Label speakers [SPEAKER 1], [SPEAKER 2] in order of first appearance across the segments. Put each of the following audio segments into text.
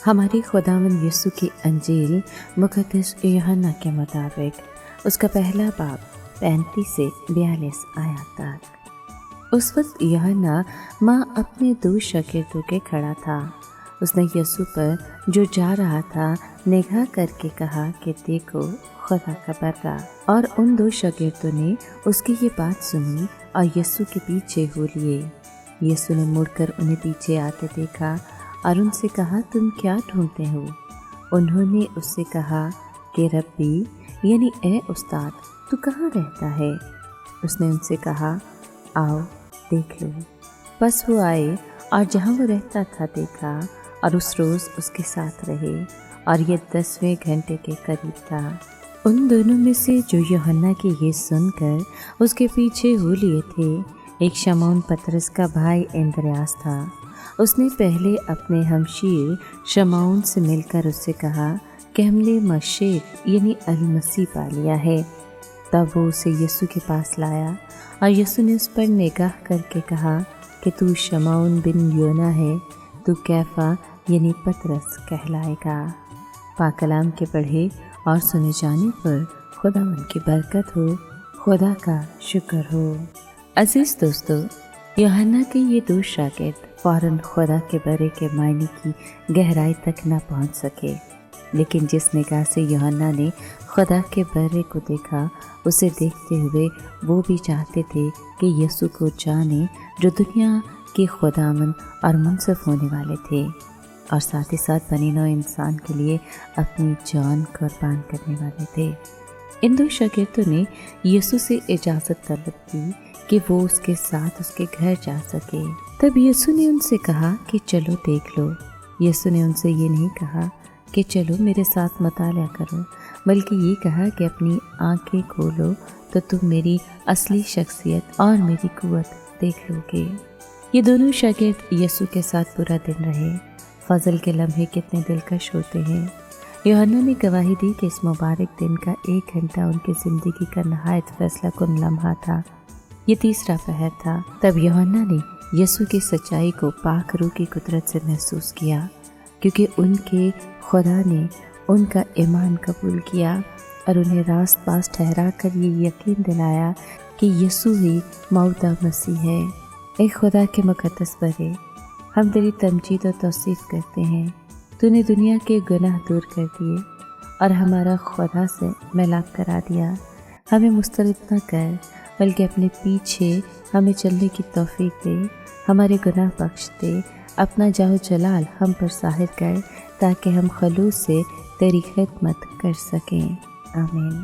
[SPEAKER 1] ہماری خداوند یسوع کی انجیل مقدس یوحنا کے مطابق اس کا پہلا باب 35 سے 42 آیات تک۔ اس وقت یوحنا ماں اپنے 2 شاگردوں کے کھڑا تھا۔ اس نے یسوع پر جو جا رہا تھا نگاہ کر کے کہا کہ دیکھو خدا کا بندہ، اور ان 2 شاگردوں نے اس کی یہ بات سنی اور یسوع کے پیچھے ہو لیے۔ یسوع نے مڑ کر انہیں پیچھے آتے دیکھا اور ان سے کہا تم کیا ڈھونڈتے ہو؟ انہوں نے اس سے کہا کہ ربی یعنی اے استاد تو کہاں رہتا ہے؟ اس نے ان سے کہا آؤ دیکھ لو۔ بس وہ آئے اور جہاں وہ رہتا تھا دیکھا اور اس روز اس کے ساتھ رہے، اور یہ 10ویں گھنٹے کے قریب تھا۔ ان دونوں میں سے جو یوحنا کی یہ سن کر اس کے پیچھے ہو لیے تھے، ایک شمعون پطرس کا بھائی اندریاس تھا۔ اس نے پہلے اپنے ہمشیر شمعون سے مل کر اس سے کہا کہ ہم نے مسیح یعنی المسیح پا لیا ہے۔ تب وہ اسے یسوع کے پاس لایا اور یسوع نے اس پر نگاہ کر کے کہا کہ تو شمعون بن یونا ہے، تو کیفا یعنی پطرس کہلائے گا۔ پاک کلام کے پڑھے اور سنے جانے پر خداوند کی برکت ہو، خدا کا شکر ہو۔ عزیز دوستو، یوحنا کے یہ 2 شاگرد فوراً خدا کے بارے کے معنی کی گہرائی تک نہ پہنچ سکے، لیکن جس نگاہ سے یوحنا نے خدا کے بارے کو دیکھا، اسے دیکھتے ہوئے وہ بھی چاہتے تھے کہ یسوع کو جانے جو دنیا کے خداوند اور منصف ہونے والے تھے، اور ساتھ ہی ساتھ بنی نوع انسان کے لیے اپنی جان قربان کرنے والے تھے۔ ان 2 شاگردوں نے یسوع سے اجازت طلب کی کہ وہ اس کے ساتھ اس کے گھر جا سکے۔ تب یسوع نے ان سے کہا کہ چلو دیکھ لو۔ یسوع نے ان سے یہ نہیں کہا کہ چلو میرے ساتھ مطالعہ کرو، بلکہ یہ کہا کہ اپنی آنکھیں کھولو تو تم میری اصلی شخصیت اور میری قوت دیکھ لو گے۔ یہ دونوں شاگرد یسوع کے ساتھ پورا دن رہے۔ فضل کے لمحے کتنے دلکش ہوتے ہیں۔ یوحنا نے گواہی دی کہ اس مبارک دن کا 1 گھنٹہ ان کی زندگی کا نہایت فیصلہ کن لمحہ تھا۔ یہ تیسرا پہر تھا۔ تب یوحنا نے یسوع کی سچائی کو پاک روح کی قدرت سے محسوس کیا، کیونکہ ان کے خدا نے ان کا ایمان قبول کیا اور انہیں راست باز ٹھہرا کر یہ یقین دلایا کہ یسوع ہی موعودہ مسیح ہے۔ اے خدا کے مقدس بندے، ہم تیری تمجید و توصیف کرتے ہیں۔ تو نے دنیا کے گناہ دور کر دیے اور ہمارا خدا سے ملاپ کرا دیا۔ ہمیں مسترد نہ کر، بلکہ اپنے پیچھے ہمیں چلنے کی توفیق دے۔ ہمارے گناہ بخش دے، اپنا جاہ و جلال ہم پر ظاہر کر، تاکہ ہم خلوص سے تیری خدمت کر سکیں۔ آمین۔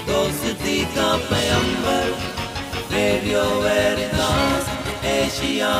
[SPEAKER 2] دوستی کا پیمبر، ریڈیو ویریتاس ایشیا۔